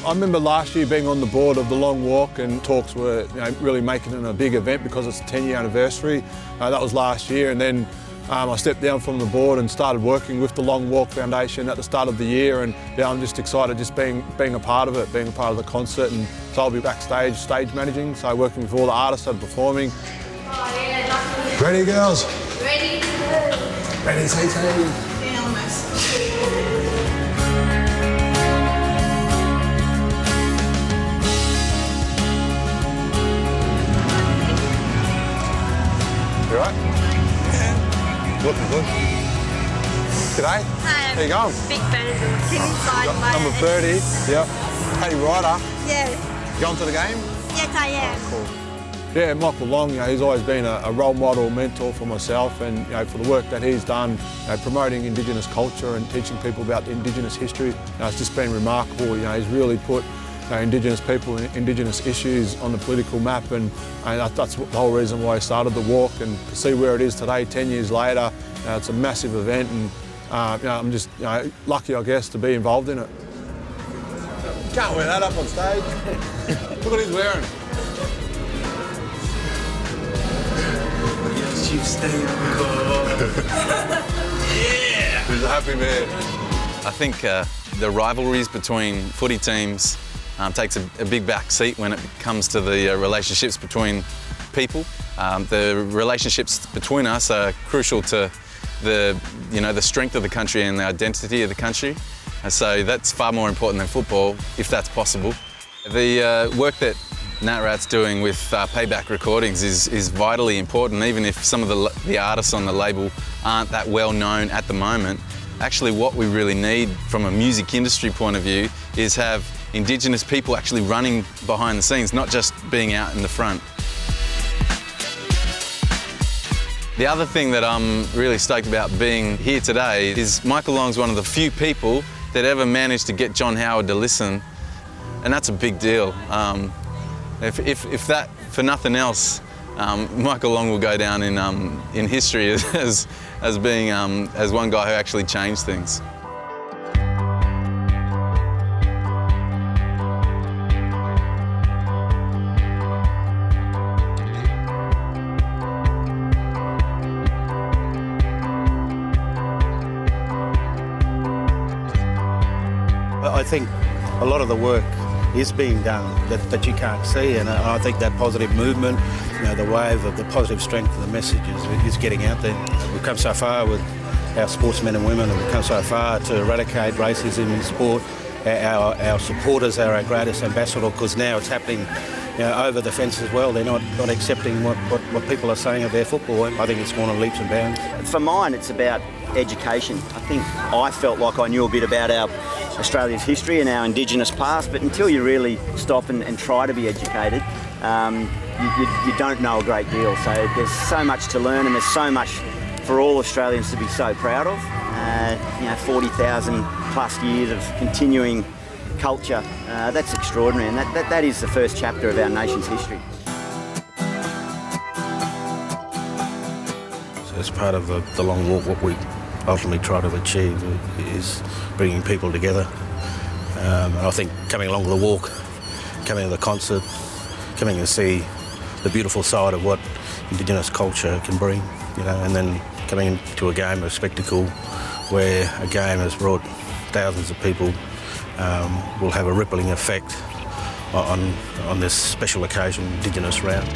I remember last year being on the board of the Long Walk, and talks were really making it a big event because it's a 10-year anniversary. That was last year, and then I stepped down from the board and started working with the Long Walk Foundation at the start of the year, and I'm just excited just being a part of it, being a part of the concert, and so I'll be backstage, stage managing, so working with all the artists that are performing. Ready, girls? Ready to go. Ready, say. Yeah, almost. You alright? Yeah. Looking good. G'day. Hi. How you going? Big fan. Can you sign my Number 30. Yep. Paddy Ryder. Yeah. You going to the game? Yes, I am. Cool. Yeah, Michael Long, he's always been a role model, mentor for myself, and for the work that he's done, promoting Indigenous culture and teaching people about Indigenous history. It's just been remarkable. He's really put Indigenous people and Indigenous issues on the political map, and that's the whole reason why I started the walk. And to see where it is today, 10 years later, it's a massive event, and I'm just lucky, I guess, to be involved in it. Can't wear that up on stage. Look what he's wearing. You stay yeah! He's a happy man. I think the rivalries between footy teams takes a big back seat when it comes to the relationships between people. The relationships between us are crucial to the strength of the country and the identity of the country. And so that's far more important than football, if that's possible. The work that Nat Rat's doing with Payback Recordings is vitally important, even if some of the artists on the label aren't that well known at the moment. Actually, what we really need from a music industry point of view is have Indigenous people actually running behind the scenes, not just being out in the front. The other thing that I'm really stoked about being here today is Michael Long's one of the few people that ever managed to get John Howard to listen, and that's a big deal. If that, for nothing else, Michael Long will go down in history as being as one guy who actually changed things. I think a lot of the work is being done that you can't see, and I think that positive movement, the wave of the positive strength of the message is getting out there. We've come so far with our sportsmen and women, and we've come so far to eradicate racism in sport. Our supporters are our greatest ambassador, because now it's happening over the fence as well. They're not accepting what people are saying of their football. I think it's gone on leaps and bounds. For mine, it's about education. I think I felt like I knew a bit about Australia's history and our Indigenous past, but until you really stop and try to be educated, you don't know a great deal. So there's so much to learn, and there's so much for all Australians to be so proud of. 40,000 plus years of continuing culture, that's extraordinary, and that is the first chapter of our nation's history. So as part of the Long Walk, what we ultimately try to achieve is bringing people together. And I think coming along the walk, coming to the concert, coming to see the beautiful side of what Indigenous culture can bring, and then coming to a game of spectacle where a game has brought thousands of people, will have a rippling effect on this special occasion, Indigenous round.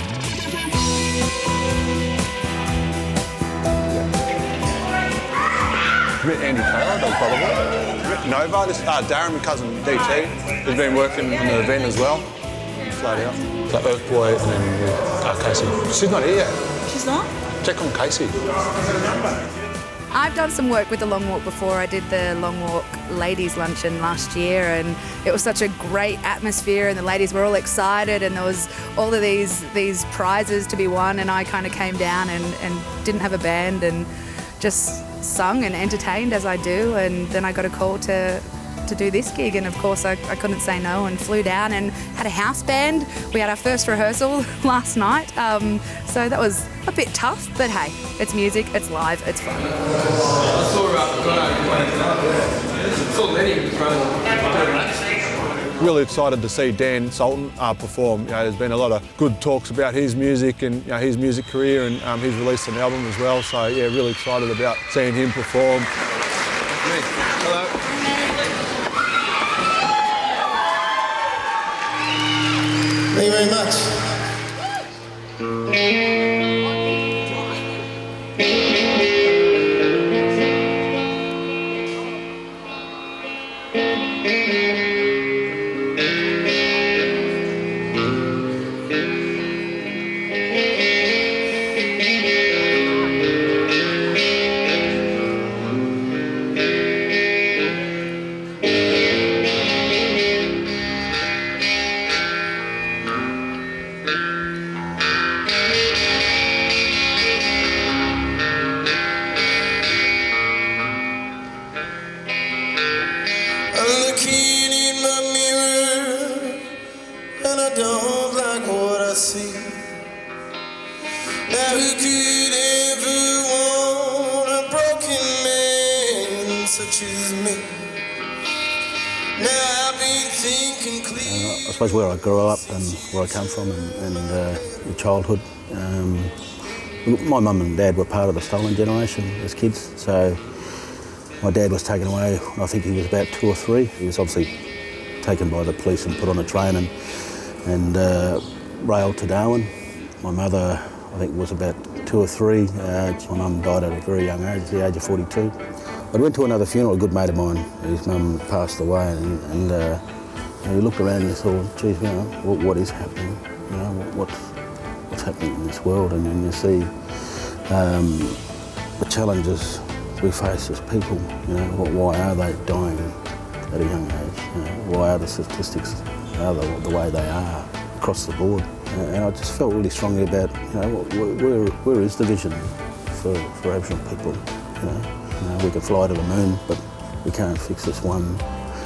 Andy Taylor, does probably. Nova, this Darren, my cousin DT, who's been working on the event as well. Flat out. So Earth Boy and then Casey. She's not here yet. She's not? Check on Casey. I've done some work with the Long Walk before. I did the Long Walk Ladies Luncheon last year, and it was such a great atmosphere, and the ladies were all excited, and there was all of these prizes to be won, and I kind of came down and didn't have a band and just sung and entertained as I do, and then I got a call to do this gig, and of course I couldn't say no and flew down and had a house band. We had our first rehearsal last night, so that was a bit tough, but hey, it's music, it's live, it's fun. Really excited to see Dan Sultan perform. There's been a lot of good talks about his music and his music career, and he's released an album as well. So yeah, really excited about seeing him perform. Hello. Thank you very much. I'm looking in my mirror and I don't like what I see. Now who could ever want a broken man such as me? Now I've been thinking clear. I suppose where I grew up and where I come from and my childhood. My mum and dad were part of the stolen generation as kids, so my dad was taken away when I think he was about 2 or 3. He was obviously taken by the police and put on a train and railed to Darwin. My mother, I think, was about 2 or 3. My mum died at a very young age, the age of 42. I went to another funeral, a good mate of mine, his mum passed away, and you looked around and you thought, geez, what is happening? What's happening in this world? And then you see the challenges we face as people. Why are they dying at a young age? Why are the statistics the way they are across the board? And I just felt really strongly about, where is the vision for Aboriginal people? We can fly to the moon, but we can't fix this one.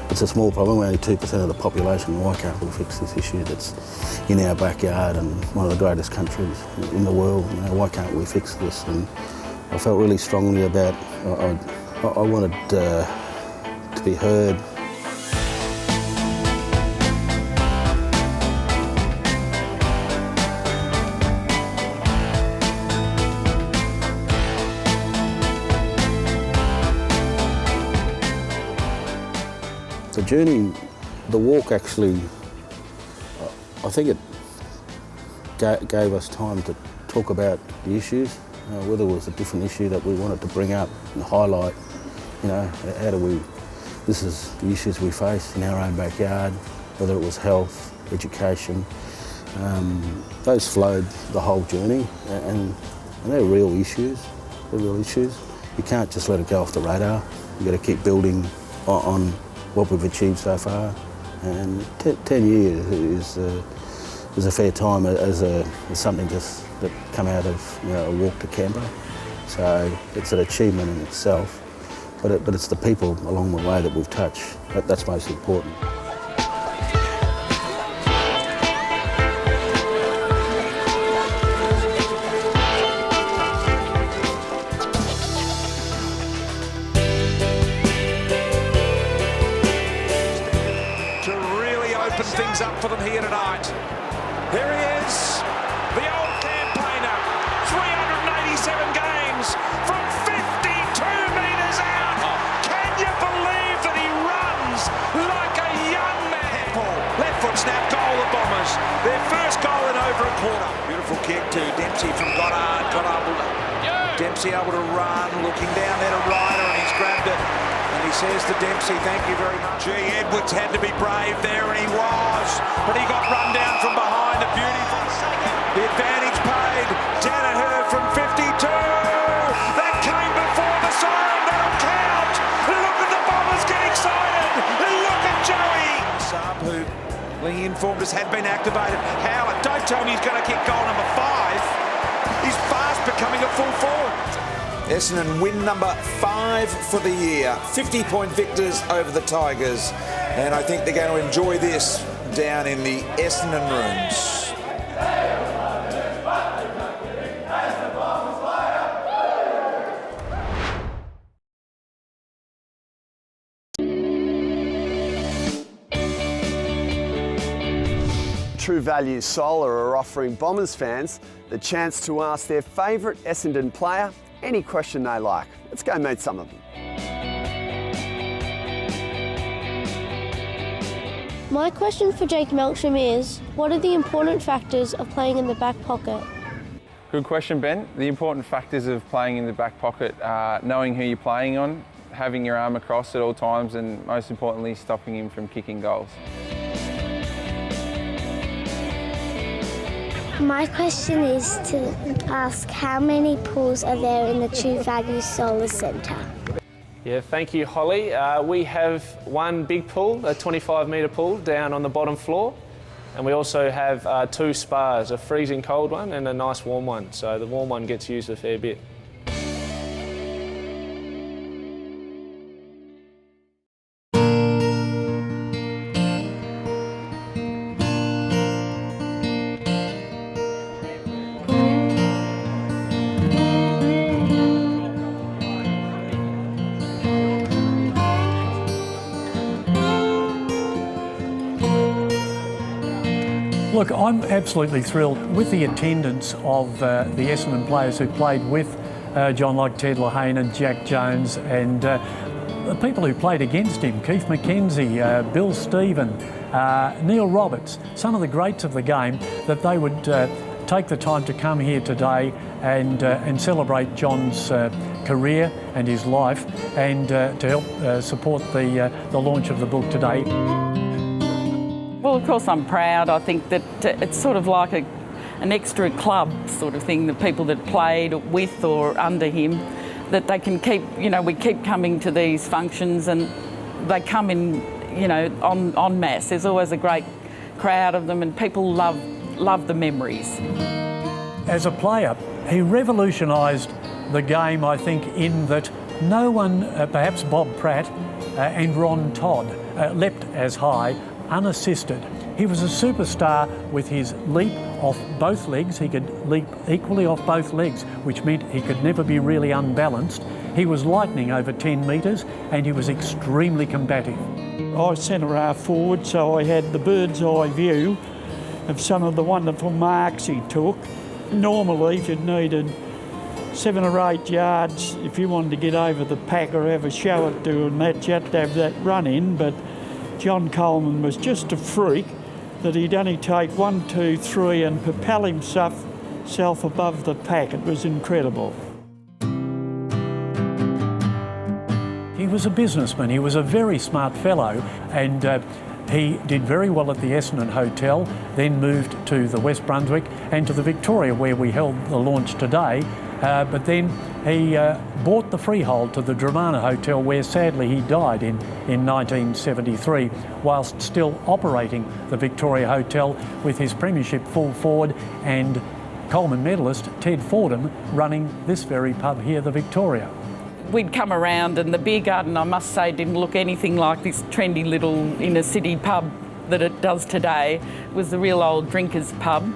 It's a small problem, we're only 2% of the population. Why can't we fix this issue that's in our backyard and one of the greatest countries in the world? Why can't we fix this? And I felt really strongly about, I wanted to be heard. The journey, the walk actually, I think it gave us time to talk about the issues, whether it was a different issue that we wanted to bring up and highlight, how do we, this is the issues we face in our own backyard, whether it was health, education, those flowed the whole journey, and they're real issues, You can't just let it go off the radar, you've got to keep building on what we've achieved so far, and 10 years is a fair time as something just that come out of a walk to Canberra. So it's an achievement in itself, but it's the people along the way that we've touched that's most important. Things up for them here tonight. Here he is, the old campaigner, 387 games from 52 metres out. Can you believe that he runs like a young man? Paul, left foot snap, goal the Bombers. Their first goal in over a quarter. Beautiful kick to Dempsey from Goddard. Dempsey able to run, looking down there to Ryder, and he's grabbed it. And he says to Dempsey, thank you very much. Gee, Edwards had to be brave there, and he was. But he got run down from behind. A beautiful. The advantage paid. Danaher from 52. That came before the siren. That'll count. Look at the Bombers get excited. Look at Joey. Saab, who Lee informed us had been activated. Howard, don't tell me he's going to kick goal number 5. He's fast becoming a full forward. Essendon win number 5 for the year. 50-point victors over the Tigers. And I think they're going to enjoy this down in the Essendon rooms. True Value Solar are offering Bombers fans the chance to ask their favourite Essendon player any question they like. Let's go meet some of them. My question for Jake Melksham is, what are the important factors of playing in the back pocket? Good question, Ben. The important factors of playing in the back pocket are knowing who you're playing on, having your arm across at all times, and most importantly, stopping him from kicking goals. My question is to ask how many pools are there in the True Value Solar Centre? Yeah, thank you, Holly. We have one big pool, a 25-metre pool down on the bottom floor, and we also have 2 spas, a freezing cold one and a nice warm one. So the warm one gets used a fair bit. Look, I'm absolutely thrilled with the attendance of the Essendon players who played with John, like Ted Lehane and Jack Jones, and the people who played against him, Keith McKenzie, Bill Stephen, Neil Roberts, some of the greats of the game, that they would take the time to come here today and celebrate John's career and his life, and to help support the launch of the book today. Well, of course I'm proud. I think that it's sort of like an extra club sort of thing, the people that played with or under him, that they can keep, we keep coming to these functions and they come in, en masse. There's always a great crowd of them and people love the memories. As a player, he revolutionised the game, I think, in that no one, perhaps Bob Pratt and Ron Todd, leapt as high unassisted. He was a superstar with his leap off both legs. He could leap equally off both legs, which meant he could never be really unbalanced. He was lightning over 10 metres and he was extremely combative. I centre half forward, so I had the bird's eye view of some of the wonderful marks he took. Normally, if you needed 7 or 8 yards, if you wanted to get over the pack or have a show at doing that, you had to have that run in, but John Coleman was just a freak that he'd only take 1, 2, 3 and propel himself above the pack. It was incredible. He was a businessman, he was a very smart fellow, and he did very well at the Essendon Hotel, then moved to the West Brunswick and to the Victoria where we held the launch today. But then he bought the freehold to the Dramana Hotel where sadly he died in 1973, whilst still operating the Victoria Hotel with his premiership full forward and Coleman medalist Ted Fordham running this very pub here, the Victoria. We'd come around and the beer garden, I must say, didn't look anything like this trendy little inner city pub that it does today. It was the real old drinkers pub.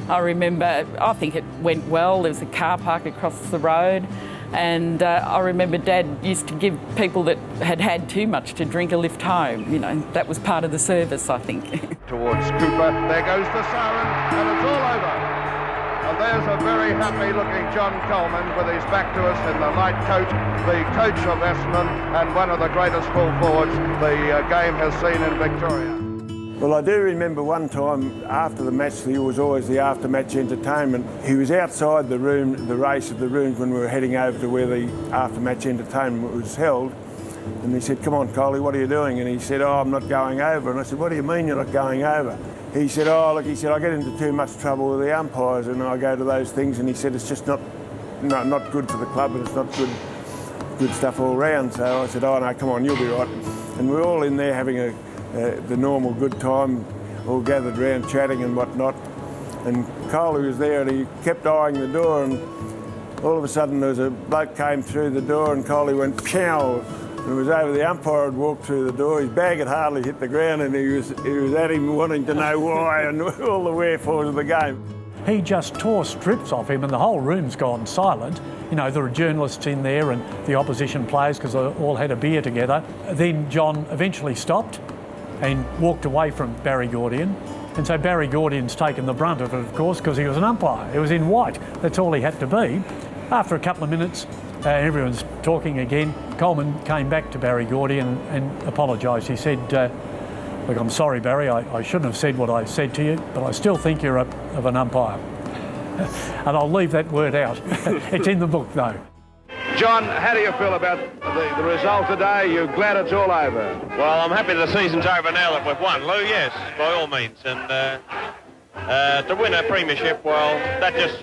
I remember, I think it went well. There was a car park across the road, and I remember Dad used to give people that had had too much to drink a lift home. That was part of the service, I think. Towards Cooper, there goes the siren, and it's all over. And there's a very happy-looking John Coleman with his back to us in the light coat, the coach of Essendon, and one of the greatest full forwards the game has seen in Victoria. Well, I do remember one time after the match, there was always the after-match entertainment. He was outside the room, the race of the rooms, when we were heading over to where the after-match entertainment was held. And he said, "Come on, Coley, what are you doing?" And he said, "Oh, I'm not going over." And I said, "What do you mean you're not going over?" He said, "Oh, look," he said, "I get into too much trouble with the umpires and I go to those things." And he said, "It's just not good for the club and it's not good stuff all round." So I said, "Oh, no, come on, you'll be right." And we're all in there having the normal good time, all gathered round chatting and whatnot. And Coley was there and he kept eyeing the door, and all of a sudden there was a bloke came through the door and Coley went pow, and it was over the umpire had walked through the door. His bag had hardly hit the ground and he was at him wanting to know why and all the wherefores of the game. He just tore strips off him and the whole room's gone silent. There were journalists in there and the opposition players, because they all had a beer together. Then John eventually stopped and walked away from Barry Gordian, And so Barry Gordian's taken the brunt of it, of course, because he was an umpire. He was in white. That's all he had to be. After a couple of minutes, everyone's talking again. Coleman came back to Barry Gordian and apologised. He said, look, I'm sorry, Barry, I shouldn't have said what I said to you, but I still think you're of an umpire. And I'll leave that word out. It's in the book, though. John, how do you feel about the result today? You're glad it's all over? Well, I'm happy the season's over now that we've won, Lou, yes, by all means. And to win a premiership, well, that just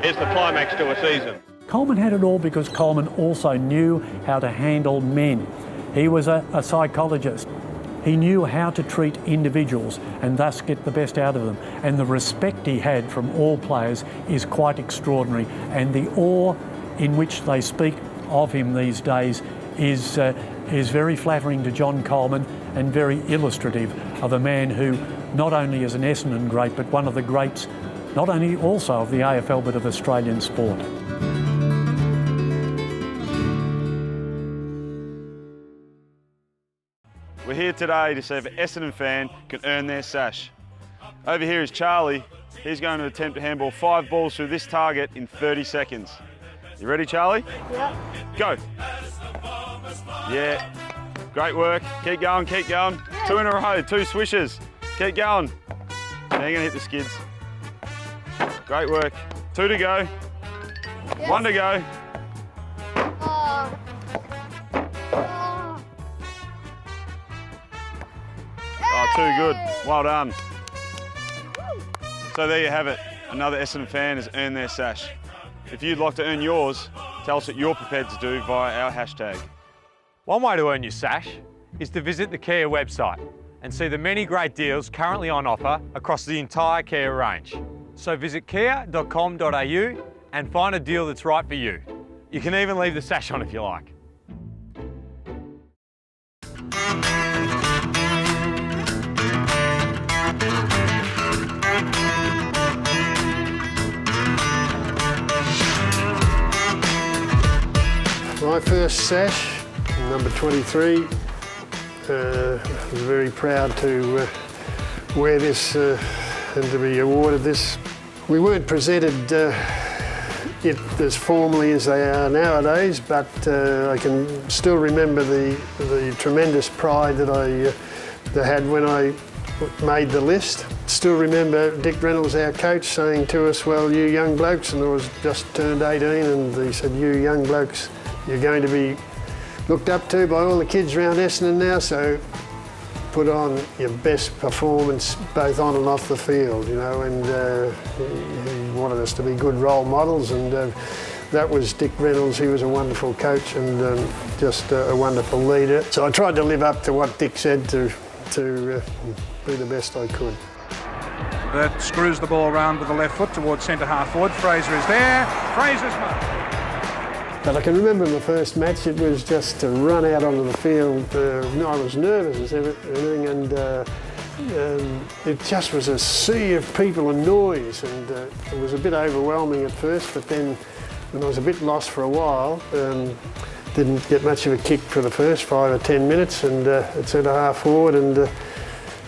is the climax to a season. Coleman had it all because Coleman also knew how to handle men. He was a psychologist. He knew how to treat individuals and thus get the best out of them. And the respect he had from all players is quite extraordinary. And the awe in which they speak of him these days is very flattering to John Coleman and very illustrative of a man who not only is an Essendon great, but one of the greats, not only also of the AFL, but of Australian sport. We're here today to see if an Essendon fan can earn their sash. Over here is Charlie. He's going to attempt to handball 5 balls through this target in 30 seconds. You ready, Charlie? Yeah. Go. Yeah. Great work. Keep going, keep going. 2 in a row, 2 swishes. Keep going. Now you're going to hit the skids. Great work. 2 to go. Yes. 1 to go. Oh, too good. Well done. So there you have it. Another Essendon fan has earned their sash. If you'd like to earn yours, tell us what you're prepared to do via our hashtag. One way to earn your sash is to visit the Kia website and see the many great deals currently on offer across the entire Kia range. So visit kia.com.au and find a deal that's right for you. You can even leave the sash on if you like. My first sash, number 23. I was very proud to wear this and to be awarded this. We weren't presented it as formally as they are nowadays, but I can still remember the tremendous pride that I had when I made the list. Still remember Dick Reynolds, our coach, saying to us, well, you young blokes, and I was just turned 18, and he said, you young blokes, you're going to be looked up to by all the kids around Essendon now, so put on your best performance both on and off the field, you know, and he wanted us to be good role models, and that was Dick Reynolds. He was a wonderful coach and just a wonderful leader. So I tried to live up to what Dick said to be the best I could. That screws the ball around with the left foot towards centre half forward. Fraser is there. Fraser's mark. But I can remember my first match, it was just to run out onto the field. I was nervous and everything, and it just was a sea of people and noise, and it was a bit overwhelming at first, but then when I was a bit lost for a while, didn't get much of a kick for the first 5 or 10 minutes, and at centre half forward, and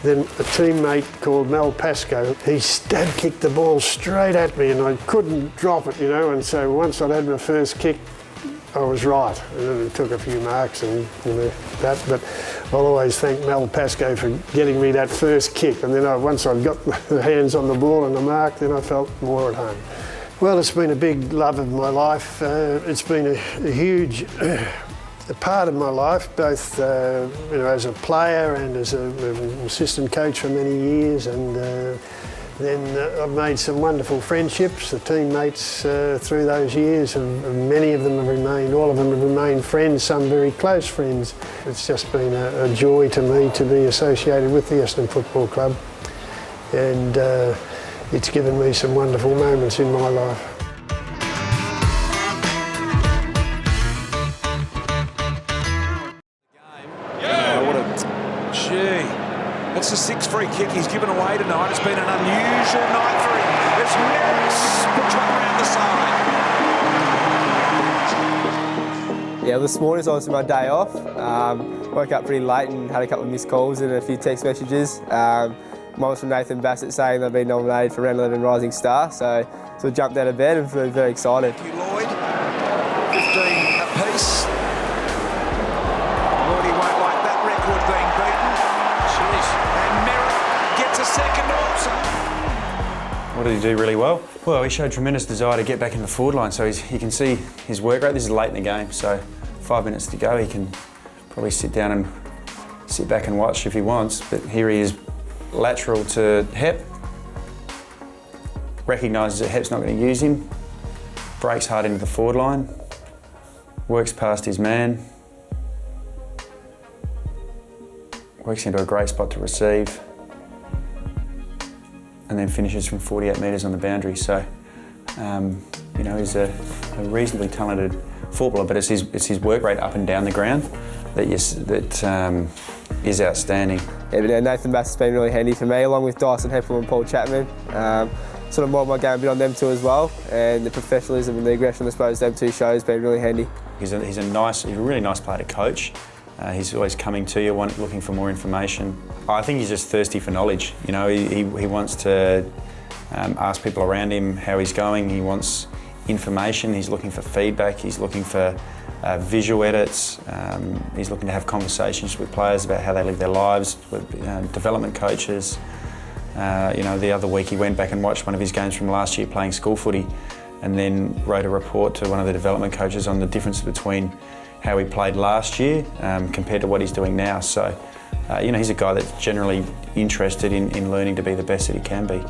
then a teammate called Mel Pascoe, he stab kicked the ball straight at me, and I couldn't drop it, you know, and so once I'd had my first kick, I was right, and then it took a few marks and that, but I'll always thank Mel Pascoe for getting me that first kick, and then once I got the hands on the ball and the mark, then I felt more at home. Well, it's been a big love of my life. It's been a huge part of my life, both as a player and as an assistant coach for many years, and then I've made some wonderful friendships. The teammates through those years, and many of them have remained, all of them have remained friends, some very close friends. It's just been a joy to me to be associated with the Essendon Football Club, and it's given me some wonderful moments in my life. That's the 6th free kick he's given away tonight. It's been an unusual night for him. It's Merrick's puts one around the side. Yeah, this morning was obviously my day off. Woke up pretty late and had a couple of missed calls and a few text messages. Moments from Nathan Bassett saying they've been nominated for round 11 Rising Star, so I jumped out of bed and feel very excited. Thank you, Lloyd. 15 apiece. Lloydie won't like that record being beaten. Jeez. And Merritt gets a second also. What did he do really well? Well, he showed tremendous desire to get back in the forward line, so you can see his work rate. This is late in the game, so 5 minutes to go. He can probably sit down and sit back and watch if he wants, but here he is lateral to Hep, recognises that Hep's not going to use him, breaks hard into the forward line, works past his man, works into a great spot to receive, and then finishes from 48 metres on the boundary. So, you know, he's a reasonably talented footballer, but it's his work rate up and down the ground that is outstanding. Yeah, but Nathan Bass's been really handy for me, along with Dyson Heppel and Paul Chapman. Sort of modelled my game a bit on them two as well, and the professionalism and the aggression, I suppose, them two shows been really handy. He's a really nice player to coach. He's always coming to you, looking for more information. I think he's just thirsty for knowledge. You know, he wants to ask people around him how he's going. He wants information. He's looking for feedback. He's looking for visual edits. He's looking to have conversations with players about how they live their lives, with development coaches. You know, the other week he went back and watched one of his games from last year playing school footy, and then wrote a report to one of the development coaches on the difference between how he played last year compared to what he's doing now. So, you know, he's a guy that's generally interested in learning to be the best that he can be.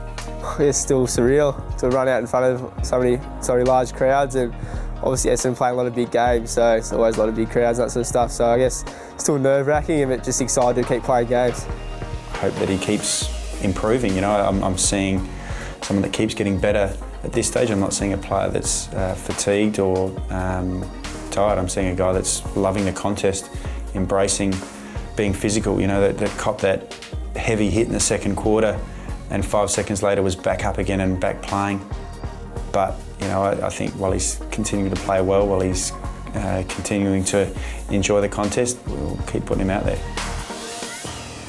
It's still surreal to run out in front of so many large crowds, and obviously Essendon playing a lot of big games, so it's always a lot of big crowds and that sort of stuff. So I guess still nerve-wracking, but just excited to keep playing games. I hope that he keeps improving. You know, I'm seeing someone that keeps getting better at this stage. I'm not seeing a player that's fatigued or tired. I'm seeing a guy that's loving the contest, embracing being physical. You know, that copped that heavy hit in the second quarter, and 5 seconds later was back up again and back playing. But you know, I think while he's continuing to play well, while he's continuing to enjoy the contest, we'll keep putting him out there.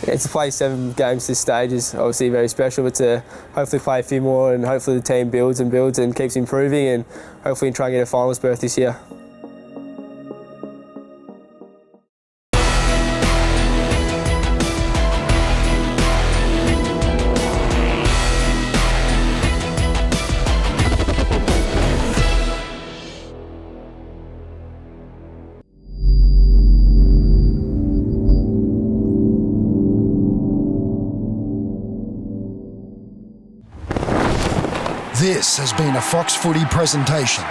Yeah, to play 7 games this stage is obviously very special, but to hopefully play a few more, and hopefully the team builds and keeps improving, and hopefully try and get a finals berth this year. This has been a Fox Footy presentation.